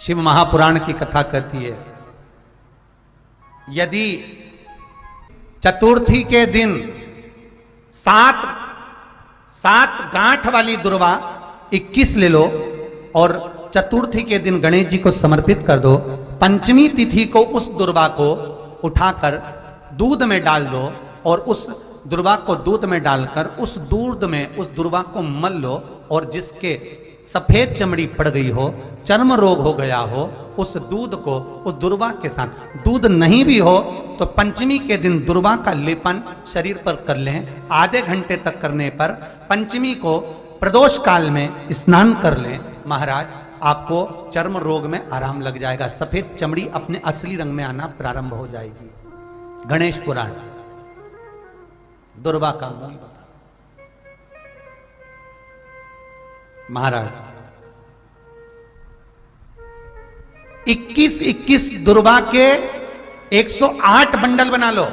शिव महापुराण की कथा कहती है, यदि चतुर्थी के दिन सात गांठ वाली दुर्वा 21 ले लो और चतुर्थी के दिन गणेश जी को समर्पित कर दो। पंचमी तिथि को उस दुर्वा को उठाकर दूध में डाल दो और उस दुर्वा को दूध में डालकर उस दूध में उस दुर्वा को मल लो और जिसके सफेद चमड़ी पड़ गई हो, चर्म रोग हो गया हो, उस दूध को उस दुर्वा के साथ, दूध नहीं भी हो तो पंचमी के दिन दुर्वा का लेपन शरीर पर कर लें। आधे घंटे तक करने पर पंचमी को प्रदोष काल में स्नान कर लें। महाराज आपको चर्म रोग में आराम लग जाएगा, सफेद चमड़ी अपने असली रंग में आना प्रारंभ हो जाएगी। गणेश पुराण दुर्वा का मूल बता। महाराज 21 दुर्वा के 108 बंडल बना लो।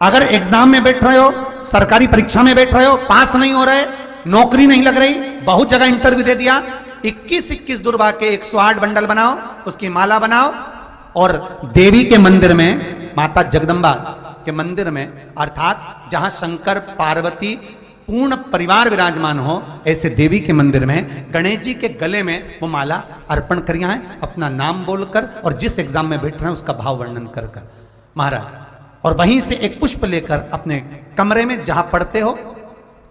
अगर एग्जाम में बैठ रहे हो, सरकारी परीक्षा में बैठ रहे हो, पास नहीं हो रहे, नौकरी नहीं लग रही, बहुत जगह इंटरव्यू दे दिया, 21 दुर्वा के 108 बंडल बनाओ, उसकी माला बनाओ और देवी के मंदिर में, माता जगदम्बा के मंदिर में, अर्थात जहां शंकर पार्वती पूर्ण परिवार विराजमान हो, ऐसे देवी के मंदिर में गणेश जी के गले में वो माला अर्पण करिए हैं, अपना नाम बोलकर और जिस एग्जाम में बैठ रहे हैं उसका भाव वर्णन कर कर महाराज। और वहीं से एक पुष्प लेकर अपने कमरे में जहां पढ़ते हो,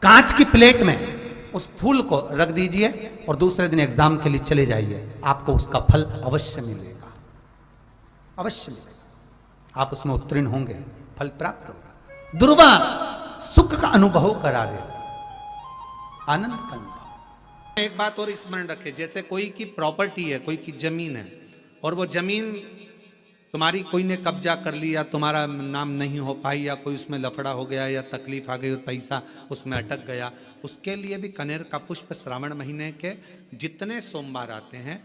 कांच की प्लेट में उस फूल को रख दीजिए और दूसरे दिन एग्जाम के लिए चले जाइए। आपको उसका फल अवश्य मिलेगा, अवश्य मिलेगा। आप उसमें उत्तीर्ण होंगे, फल प्राप्त होगा। दुर्वा सुख का अनुभव करा देता, आनंद का अनुभव। एक बात और स्मरण रखे, जैसे कोई की प्रॉपर्टी है, कोई की जमीन है और वो जमीन तुम्हारी कोई ने कब्जा कर लिया, तुम्हारा नाम नहीं हो पाई या कोई उसमें लफड़ा हो गया या तकलीफ आ गई और पैसा उसमें अटक गया, उसके लिए भी कनेर का पुष्प श्रावण महीने के जितने सोमवार आते हैं,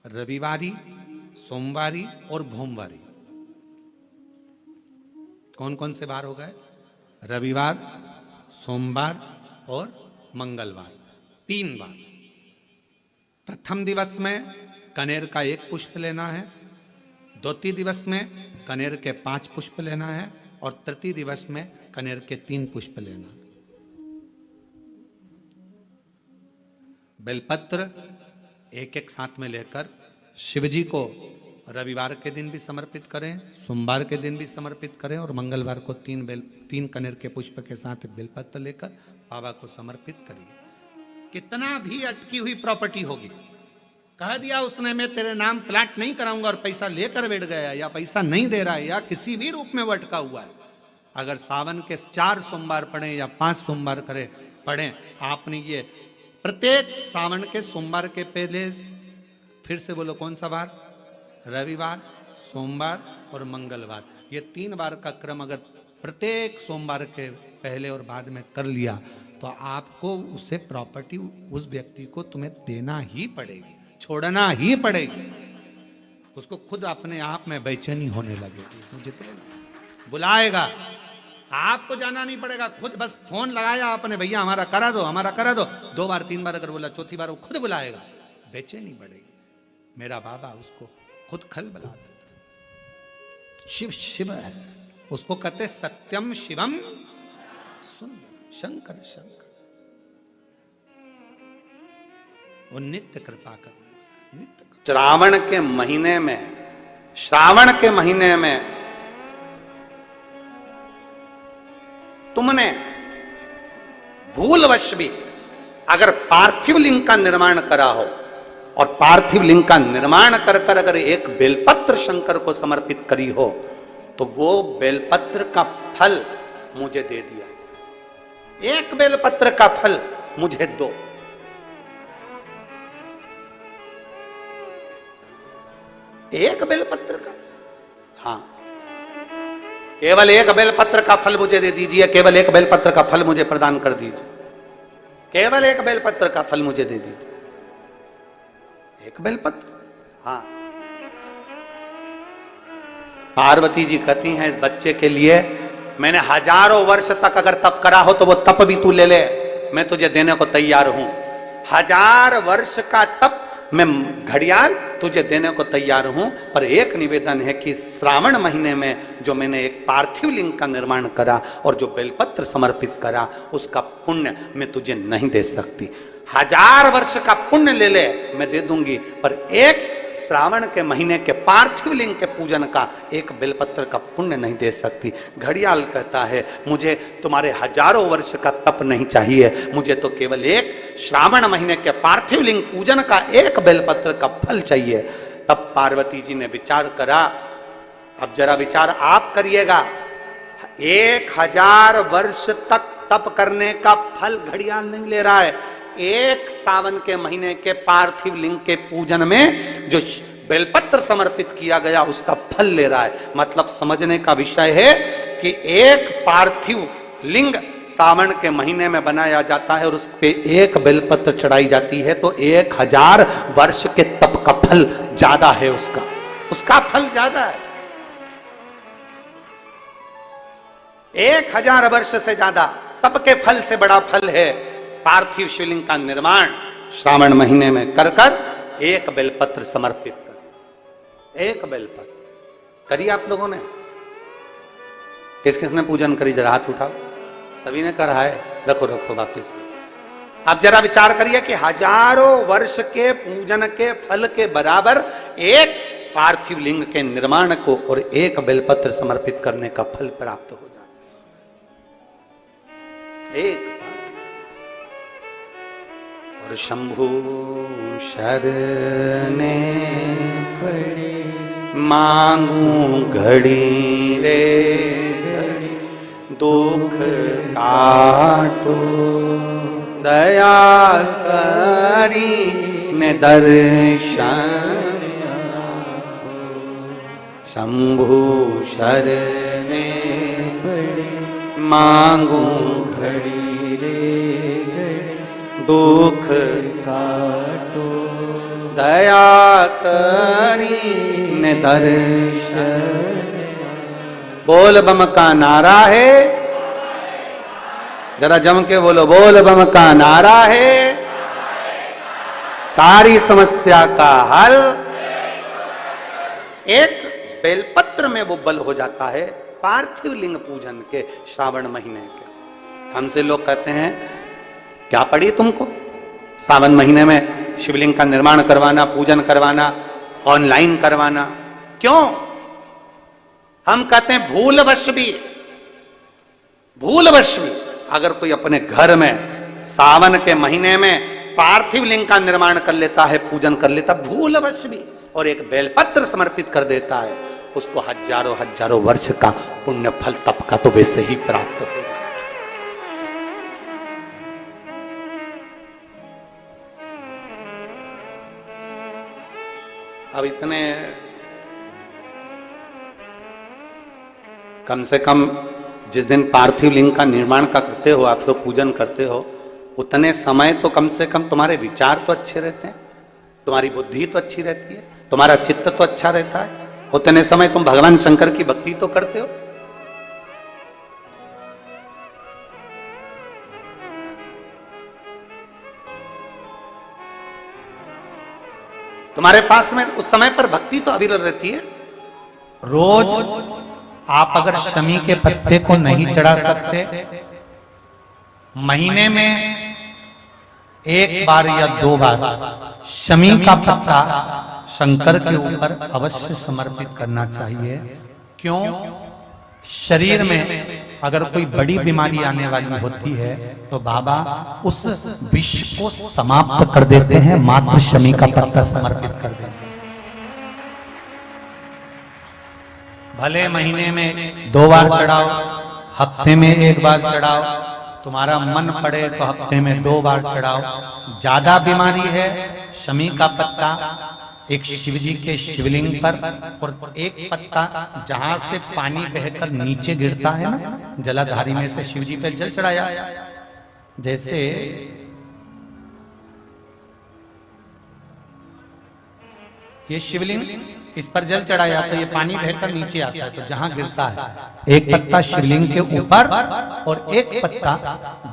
रविवारी, सोमवारी और भोमवारी, कौन कौन से वार हो गए? रविवार, सोमवार और मंगलवार, 3 बार। प्रथम दिवस में कनेर का 1 पुष्प लेना है, द्वितीय दिवस में कनेर के 5 पुष्प लेना है और तृतीय दिवस में कनेर के 3 पुष्प लेना। बेलपत्र एक साथ में लेकर शिवजी को रविवार के दिन भी समर्पित करें, सोमवार के दिन भी समर्पित करें और मंगलवार को 3 कनेर के पुष्प के साथ बेलपत्र लेकर बाबा को समर्पित करिए। कितना भी अटकी हुई प्रॉपर्टी होगी, कह दिया उसने मैं तेरे नाम प्लाट नहीं कराऊंगा और पैसा लेकर बैठ गया या पैसा नहीं दे रहा है या किसी भी रूप में वो अटका हुआ है, अगर सावन के 4 सोमवार पढ़े या 5 सोमवार पढ़े, आपने ये प्रत्येक सावन के सोमवार के पहले, फिर से बोलो कौन सा वार? रविवार, सोमवार और मंगलवार, ये 3 बार का क्रम अगर प्रत्येक सोमवार के पहले और बाद में कर लिया तो आपको उसे प्रॉपर्टी उस व्यक्ति को तुम्हें देना ही पड़ेगी, छोड़ना ही पड़ेगी। उसको खुद अपने आप में बेचैनी होने लगेगी, मुझे बुलाएगा, आपको जाना नहीं पड़ेगा, खुद बस फोन लगाया आपने, भैया हमारा करा दो, हमारा करा दो, 2 बार 3 बार अगर बोला, चौथी बार वो खुद बुलाएगा, बेचैनी बढ़ेगी। मेरा बाबा उसको खुद खल बुला देता। शिव शिव है, उसको कहते सत्यम शिवम सुंदर, शंकर शंकर, वो नित्य कृपा करने, नित्य। श्रावण के महीने में तुमने भूलवश भी अगर पार्थिव लिंग का निर्माण करा हो और पार्थिव लिंग का निर्माण कर कर अगर एक बेलपत्र शंकर को समर्पित करी हो तो वो बेलपत्र का फल मुझे दे दिया जाए। एक बेलपत्र का फल मुझे दो। एक बेलपत्र का, हाँ, केवल एक बेलपत्र का फल मुझे दे दीजिए, केवल एक बेलपत्र का फल मुझे प्रदान कर दीजिए, केवल एक बेलपत्र का फल मुझे दे दीजिए। एक बेलपत्र, हाँ। पार्वती जी कहती हैं इस बच्चे के लिए मैंने हजारों वर्ष तक अगर तप करा हो तो वो तप भी तू ले ले, मैं तुझे देने को तैयार हूं। 1000 वर्ष का तप मैं घड़ियाल तुझे देने को तैयार हूं, पर एक निवेदन है कि श्रावण महीने में जो मैंने एक पार्थिव लिंग का निर्माण करा और जो बेलपत्र समर्पित करा, उसका पुण्य मैं तुझे नहीं दे सकती। 1000 वर्ष का पुण्य ले ले, मैं दे दूंगी, पर एक श्रावण के महीने के पार्थिव लिंग के पूजन का एक बेलपत्र का पुण्य नहीं दे सकती। घड़ियाल कहता है, मुझे तुम्हारे हजारों वर्ष का तप नहीं चाहिए, मुझे तो केवल एक श्रावण महीने के पार्थिव लिंग पूजन का एक बेलपत्र का फल चाहिए। तब पार्वती जी ने विचार करा, अब जरा विचार आप करिएगा, 1000 वर्ष तक तप करने का फल घड़ियाल नहीं ले रहा है, एक सावन के महीने के पार्थिव लिंग के पूजन में जो बेलपत्र समर्पित किया गया उसका फल ले रहा है। मतलब समझने का विषय है कि एक पार्थिव लिंग सावन के महीने में बनाया जाता है और उस पे एक बेलपत्र चढ़ाई जाती है, तो 1000 वर्ष के तप का फल ज्यादा है, उसका फल ज्यादा है। 1000 वर्ष से ज्यादा तप के फल से बड़ा फल है पार्थिव शिवलिंग का निर्माण श्रावण महीने में कर एक बेलपत्र समर्पित कर। एक बेलपत्र करिए आप लोगों ने, किस किसने पूजन करी, जरा हाथ उठाओ। सभी ने करा है, रखो वापिस। आप जरा विचार करिए कि हजारों वर्ष के पूजन के फल के बराबर एक पार्थिव लिंग के निर्माण को और एक बेलपत्र समर्पित करने का फल प्राप्त हो जाए। एक और शंभु शरणे पड़े मांगू घड़ी रे घड़ी, दुख काटो दया करी ने दर्शन। शंभु शरणे पड़े मांगू घड़ी रे, दुख काटो दया करी ने दर्शन। बोल बम का नारा है, जरा जम के बोलो, बोल बम का नारा है, सारी समस्या का हल। एक बेलपत्र में वो बल हो जाता है पार्थिव लिंग पूजन के श्रावण महीने के। हमसे लोग कहते हैं, क्या पड़ी तुमको सावन महीने में शिवलिंग का निर्माण करवाना, पूजन करवाना, ऑनलाइन करवाना, क्यों? हम कहते हैं भूलवश भी अगर कोई अपने घर में सावन के महीने में पार्थिव लिंग का निर्माण कर लेता है, पूजन कर लेता, भूलवश भी, और एक बेलपत्र समर्पित कर देता है, उसको हजारों वर्ष का पुण्य फल तप का तो वैसे ही प्राप्त होगा। अब इतने कम से कम जिस दिन पार्थिव लिंग का निर्माण का करते हो, आप लोग पूजन करते हो, उतने समय तो कम से कम तुम्हारे विचार तो अच्छे रहते हैं, तुम्हारी बुद्धि तो अच्छी रहती है, तुम्हारा चित्त तो अच्छा रहता है, उतने समय तुम भगवान शंकर की भक्ति तो करते हो। तुम्हारे पास में उस समय पर भक्ति तो अविरल रहती है। रोज आप अगर शमी के पत्ते को नहीं चढ़ा सकते, महीने में एक बार या 2 बार शमी का पत्ता शंकर के ऊपर अवश्य समर्पित करना चाहिए। क्यों? शरीर में अगर कोई बड़ी बीमारी आने वाली होती है तो बाबा उस विष को समाप्त कर देते हैं, मात्र शमी का पत्ता समर्पित कर देते हैं। भले महीने में 2 बार चढ़ाओ, हफ्ते में 1 बार चढ़ाओ, तुम्हारा मन पड़े तो हफ्ते में 2 बार चढ़ाओ। ज्यादा बीमारी है, शमी का पत्ता एक शिवजी के शिवलिंग पर, और एक पत्ता जहां से पानी बहकर नीचे गिरता है ना, जलाधारी में से शिवजी पे जल चढ़ाया, जैसे ये शिवलिंग, इस पर जल चढ़ाया जाता है, ये पानी बहकर नीचे आता है, तो जहां गिरता है एक पत्ता शिवलिंग के ऊपर और एक पत्ता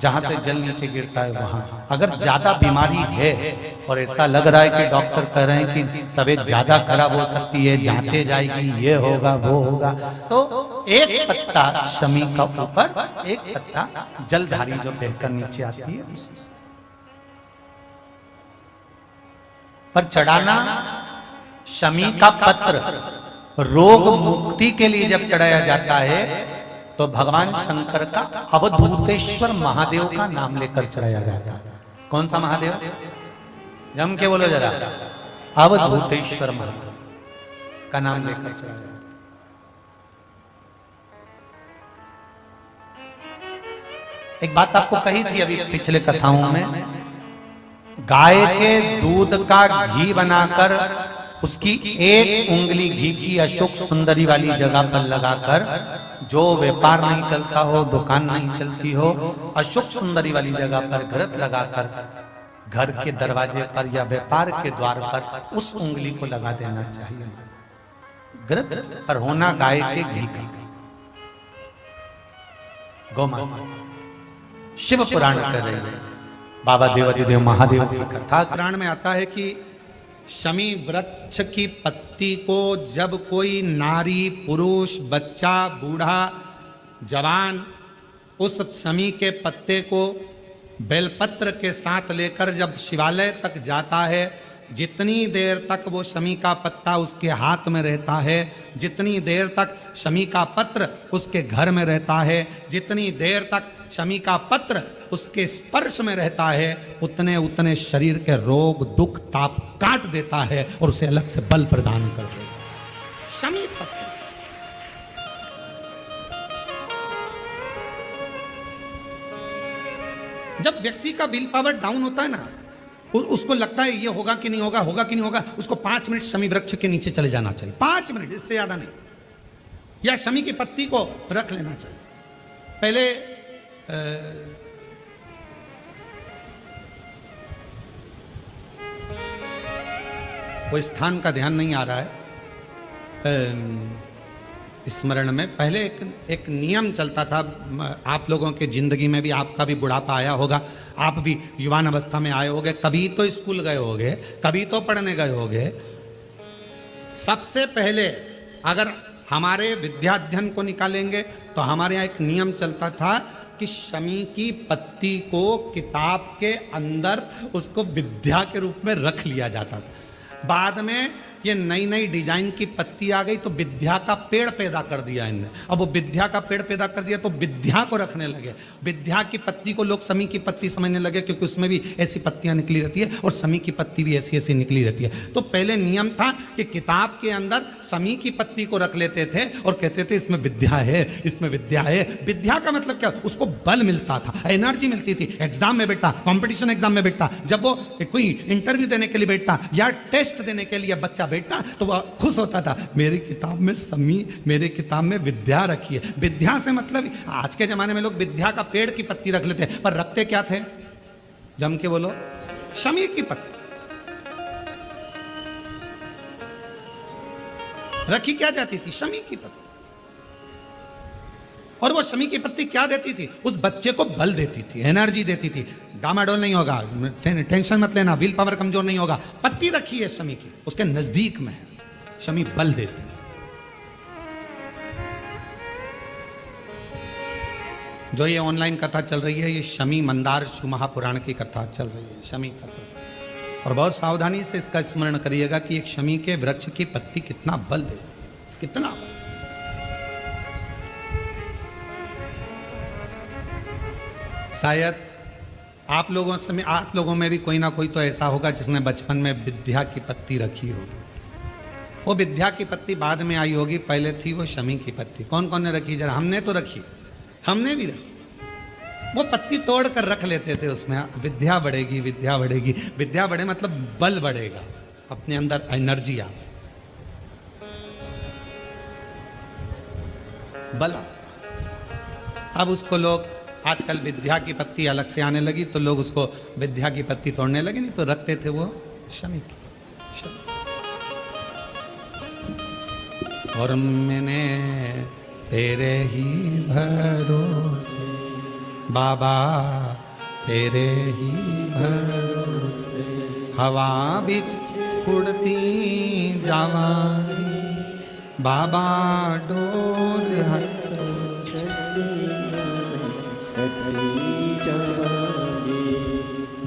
जहां से जल नीचे गिरता है वहां। अगर ज्यादा बीमारी है और ऐसा लग रहा है कि डॉक्टर कह रहे हैं कि तबीयत ज्यादा खराब हो सकती है, जांचे जाएगी, ये होगा वो होगा, तो एक पत्ता शमी का ऊपर, एक पत्ता जलधारी जो बहकर नीचे आती है पर चढ़ाना। शमी का पत्र रोग मुक्ति के लिए जब चढ़ाया जाता है तो भगवान शंकर का अवधूतेश्वर महादेव का नाम लेकर चढ़ाया जाता है। कौन सा महादेव? जम के बोलो जरा। अवधूतेश्वर महादेव का नाम लेकर चढ़ाया जाता है। एक बात आपको कही थी अभी पिछले कथाओं में, गाय के दूध का घी बनाकर उसकी एक उंगली घी की अशोक सुंदरी वाली जगह पर लगाकर, जो व्यापार नहीं चलता हो, दुकान नहीं चलती हो, अशोक सुंदरी वाली जगह पर घृत लगाकर घर के दरवाजे पर या व्यापार के द्वार पर उस उंगली को लगा देना चाहिए। घृत पर होना गाय के घी का। गौमाता शिव पुराण कर रहे हैं, बाबा देवादिदेव महादेव की कथा पुराण में आता है कि शमी वृक्ष की पत्ती को जब कोई नारी, पुरुष, बच्चा, बूढ़ा, जवान उस शमी के पत्ते को बेलपत्र के साथ लेकर जब शिवालय तक जाता है, जितनी देर तक वो शमी का पत्ता उसके हाथ में रहता है, जितनी देर तक शमी का पत्र उसके घर में रहता है, जितनी देर तक शमी का पत्र उसके स्पर्श में रहता है, उतने उतने शरीर के रोग, दुख, ताप काट देता है और उसे अलग से बल प्रदान कर देता है। शमी पत्र जब व्यक्ति का विल पावर डाउन होता है ना, उसको लगता है ये होगा कि नहीं होगा, होगा कि नहीं होगा, उसको 5 मिनट शमी वृक्ष के नीचे चले जाना चाहिए। 5 मिनट, इससे ज्यादा नहीं। या शमी की पत्ती को रख लेना चाहिए। पहले कोई स्थान का ध्यान नहीं आ रहा है स्मरण में। पहले एक नियम चलता था, आप लोगों के जिंदगी में भी, आपका भी बुढ़ापा आया होगा, आप भी युवान अवस्था में आए होंगे, कभी तो स्कूल गए होंगे, कभी तो पढ़ने गए होंगे। सबसे पहले अगर हमारे विद्याध्ययन को निकालेंगे तो हमारे यहाँ एक नियम चलता था कि शमी की पत्ती को किताब के अंदर उसको विद्या के रूप में रख लिया जाता था। बाद में ये नई नई डिजाइन की पत्ती आ गई तो विद्या का पेड़ पैदा कर दिया इनने। अब वो विद्या का पेड़ पैदा कर दिया तो विद्या को रखने लगे। विद्या की पत्ती को लोग शमी की पत्ती समझने लगे, क्योंकि उसमें भी ऐसी पत्तियां निकली रहती है और शमी की पत्ती भी ऐसी ऐसी निकली रहती है। तो पहले नियम था कि किताब के अंदर शमी की पत्ती को रख लेते थे और कहते थे इसमें विद्या है, इसमें विद्या है। विद्या का मतलब क्या? उसको बल मिलता था, एनर्जी मिलती थी। एग्जाम में बैठा, कॉम्पिटिशन एग्जाम में बैठा, जब वो कोई इंटरव्यू देने के लिए बैठा या टेस्ट देने के लिए बच्चा बैठा तो वह खुश होता था, मेरी किताब में शमी, मेरे किताब में विद्या रखी है। विद्या से मतलब आज के जमाने में लोग विद्या का पेड़ की पत्ती रख लेते हैं, पर रखते क्या थे? जम के बोलो, शमी की पत्ती रखी क्या जाती थी? शमी की पत्ती। और वो शमी की पत्ती क्या देती थी? उस बच्चे को बल देती थी, एनर्जी देती थी। डामाडोल नहीं होगा, टेंशन मत लेना, विल पावर कमजोर नहीं होगा। पत्ती रखी है शमी की, उसके नजदीक में है, शमी बल देती है। जो ये ऑनलाइन कथा चल रही है, ये शमी मंदार शिव महापुराण की कथा चल रही है, शमी कथा। और बहुत सावधानी से इसका स्मरण करिएगा कि एक शमी के वृक्ष की पत्ती कितना बल देती है, कितना बल। शायद आप लोगों में भी कोई ना कोई तो ऐसा होगा जिसने बचपन में विद्या की पत्ती रखी होगी। वो विद्या की पत्ती बाद में आई होगी, पहले थी वो शमी की पत्ती। कौन कौन ने रखी? जरा हमने तो रखी, हमने भी रखी। वो पत्ती तोड़ कर रख लेते थे, उसमें विद्या बढ़ेगी, विद्या बढ़ेगी। विद्या बढ़े मतलब बल बढ़ेगा, अपने अंदर एनर्जी आ, बल। अब उसको लोग आजकल विद्या की पत्ती अलग से आने लगी तो लोग उसको विद्या की पत्ती तोड़ने लगे, नहीं तो रखते थे वो शमी की। और मैंने तेरे ही भरोसे बाबा, तेरे ही भरोसे हवा बिच उड़ती जावांगी बाबा, डोर हटो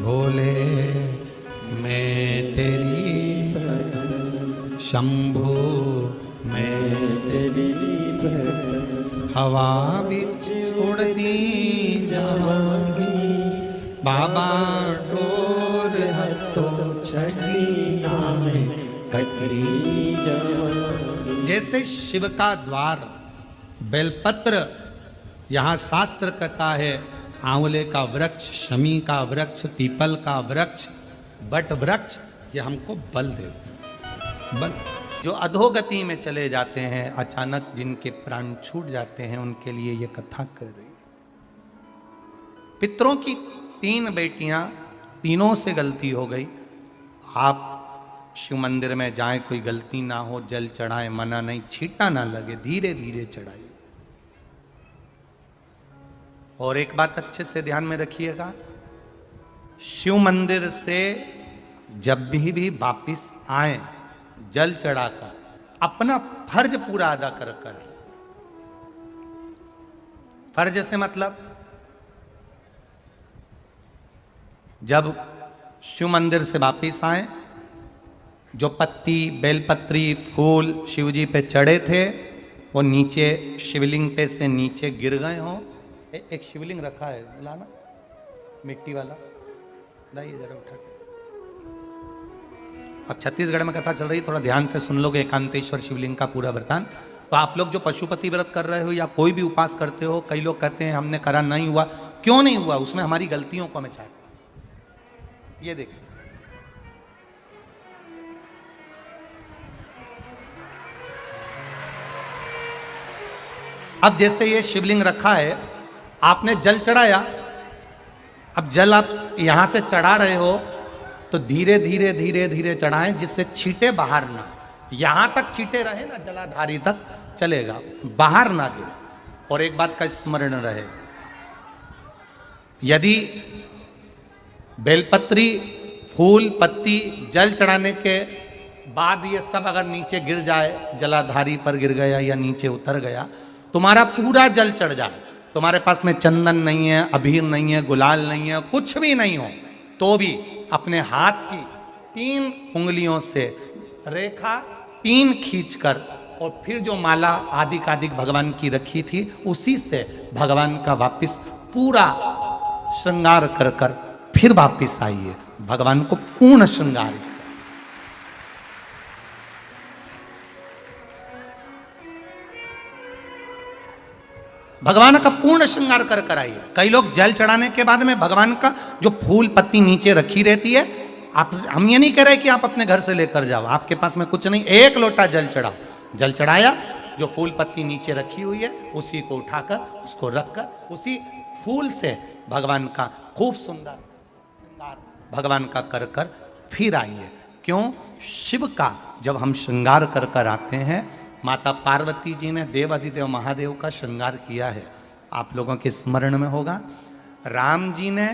भोले मैं तेरी शंभु मैं तेरी हवा बिच उड़ती जावांगी बाबा, डोर हटो छड़िया में कटरी जावांगी। जैसे शिव का द्वार बेलपत्र, यहाँ शास्त्र कहता है आंवले का वृक्ष, शमी का वृक्ष, पीपल का वृक्ष, बट वृक्ष, ये हमको बल देते हैं। बल जो अधोगति में चले जाते हैं, अचानक जिनके प्राण छूट जाते हैं, उनके लिए ये कथा कर रही है। पितरों की 3 बेटियां, तीनों से गलती हो गई। आप शिव मंदिर में जाएं, कोई गलती ना हो, जल चढ़ाएं, मना नहीं, छींटा ना लगे, धीरे धीरे चढ़ाइए। और एक बात अच्छे से ध्यान में रखिएगा, शिव मंदिर से जब भी वापिस आए, जल चढ़ाकर अपना फर्ज पूरा अदा कर कर। फर्ज से मतलब जब शिव मंदिर से वापिस आए, जो पत्ती, बेलपत्री, फूल शिवजी पे चढ़े थे, वो नीचे शिवलिंग पे से नीचे गिर गए हों। एक शिवलिंग रखा है, लाना मिट्टी वाला, लाइए जरा उठा के। अब छत्तीसगढ़ में कथा चल रही, थोड़ा ध्यान से सुन लोगे एकांतेश्वर शिवलिंग का पूरा वृतांत। तो आप लोग जो पशुपति व्रत कर रहे हो या कोई भी उपास करते हो, कई लोग कहते हैं हमने करा नहीं हुआ। क्यों नहीं हुआ? उसमें हमारी गलतियों को हमें चाहते। ये देखिए, अब जैसे ये शिवलिंग रखा है, आपने जल चढ़ाया, अब जल आप यहां से चढ़ा रहे हो तो धीरे धीरे धीरे धीरे चढ़ाएं, जिससे छींटे बाहर ना, यहां तक छींटे रहे ना, जलाधारी तक चलेगा, बाहर ना गिरे। और एक बात का स्मरण रहे, यदि बेलपत्री, फूल, पत्ती जल चढ़ाने के बाद ये सब अगर नीचे गिर जाए, जलाधारी पर गिर गया या नीचे उतर गया, तुम्हारा पूरा जल चढ़ जाए, तुम्हारे पास में चंदन नहीं है, अबीर नहीं है, गुलाल नहीं है, कुछ भी नहीं हो, तो भी अपने हाथ की 3 उंगलियों से रेखा 3 खींचकर और फिर जो माला आदिकादिक भगवान की रखी थी, उसी से भगवान का वापिस पूरा श्रृंगार कर कर फिर वापिस आइए, भगवान को पूर्ण श्रृंगार। भगवान का पूर्ण श्रृंगार कर कर आइए। कई लोग जल चढ़ाने के बाद में भगवान का जो फूल पत्ती नीचे रखी रहती है, आप, हम ये नहीं कह रहे कि आप अपने घर से लेकर जाओ, आपके पास में कुछ नहीं, 1 लोटा जल चढ़ाओ, जल चढ़ाया, जो फूल पत्ती नीचे रखी हुई है उसी को उठाकर, उसको रखकर, उसी फूल से भगवान का खूब सुंदर श्रृंगार भगवान का कर कर फिर आइए। क्यों? शिव का जब हम श्रृंगार कर कर आते हैं, माता पार्वती जी ने देवाधिदेव महादेव का श्रृंगार किया है, आप लोगों के स्मरण में होगा। राम जी ने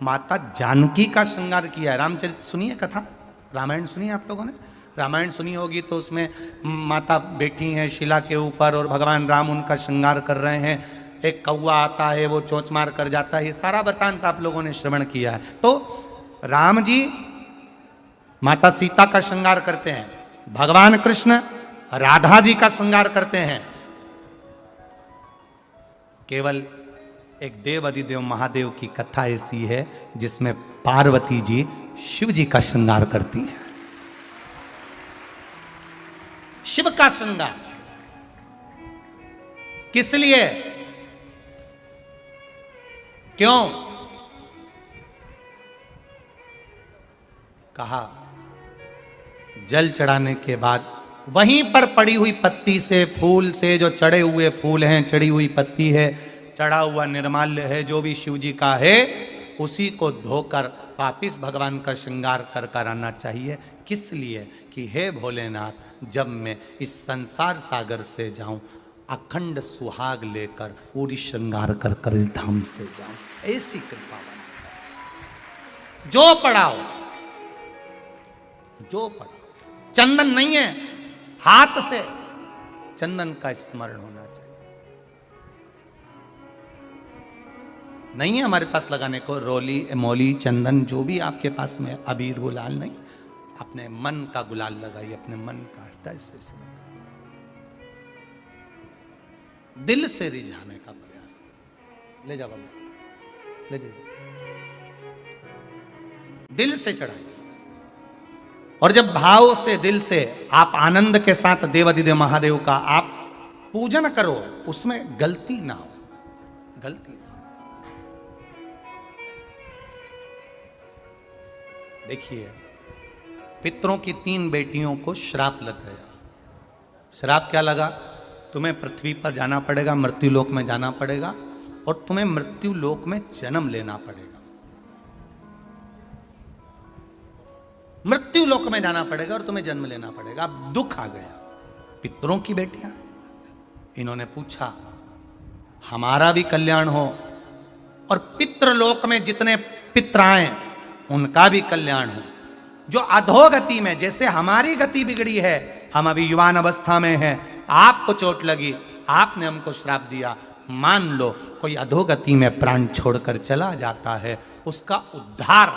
माता जानकी का श्रृंगार किया है। रामचरित सुनिए कथा, रामायण सुनिए आप लोगों ने, रामायण सुनी होगी तो उसमें माता बैठी हैं शिला के ऊपर और भगवान राम उनका श्रृंगार कर रहे हैं, एक कौवा आता है, वो चोंच मार कर जाता है, ये सारा वृतांत आप लोगों ने श्रवण किया है। तो राम जी माता सीता का श्रृंगार करते हैं, भगवान कृष्ण राधा जी का श्रृंगार करते हैं। केवल एक देव अधिदेव महादेव की कथा ऐसी है जिसमें पार्वती जी शिव जी का श्रृंगार करती है। शिव का श्रृंगार किस लिए? क्यों? कहा जल चढ़ाने के बाद वहीं पर पड़ी हुई पत्ती से, फूल से, जो चढ़े हुए फूल हैं, चढ़ी हुई पत्ती है, चढ़ा हुआ निर्माल्य है, जो भी शिव जी का है, उसी को धोकर वापिस भगवान का श्रृंगार कर कर आना चाहिए। किस लिए कि हे भोलेनाथ, जब मैं इस संसार सागर से जाऊं, अखंड सुहाग लेकर पूरी श्रृंगार कर कर इस धाम से जाऊं। ऐसी कृपा बना। जो पढ़ाओ, जो पढ़ाओ, चंदन नहीं है, हाथ से चंदन का स्मरण होना चाहिए। नहीं है हमारे पास लगाने को रोली, मौली, चंदन, जो भी आपके पास में, अबीर, गुलाल नहीं, अपने मन का गुलाल लगाइए, अपने मन का हृदय से दिल से रिझाने का प्रयास। ले जाओ बाबा, ले जाइए, दिल से चढ़ाइए। और जब भाव से, दिल से आप आनंद के साथ देवाधिदेव महादेव का आप पूजन करो, उसमें गलती ना हो, गलती ना। देखिए, पितरों की 3 बेटियों को श्राप लग गया। श्राप क्या लगा? तुम्हें पृथ्वी पर जाना पड़ेगा, मृत्यु लोक में जाना पड़ेगा, और तुम्हें मृत्यु लोक में जन्म लेना पड़ेगा। मृत्यु लोक में जाना पड़ेगा और तुम्हें जन्म लेना पड़ेगा। अब दुख आ गया। पितरों की बेटियां, इन्होंने पूछा हमारा भी कल्याण हो और पितृलोक में जितने पितर आए उनका भी कल्याण हो। जो अधोगति में, जैसे हमारी गति बिगड़ी है, हम अभी युवान अवस्था में हैं, आपको चोट लगी, आपने हमको श्राप दिया, मान लो कोई अधोगति में प्राण छोड़कर चला जाता है, उसका उद्धार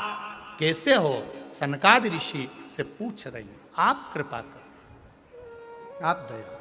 कैसे हो? सनकादि ऋषि से पूछ रही, आप कृपा करो, आप दया।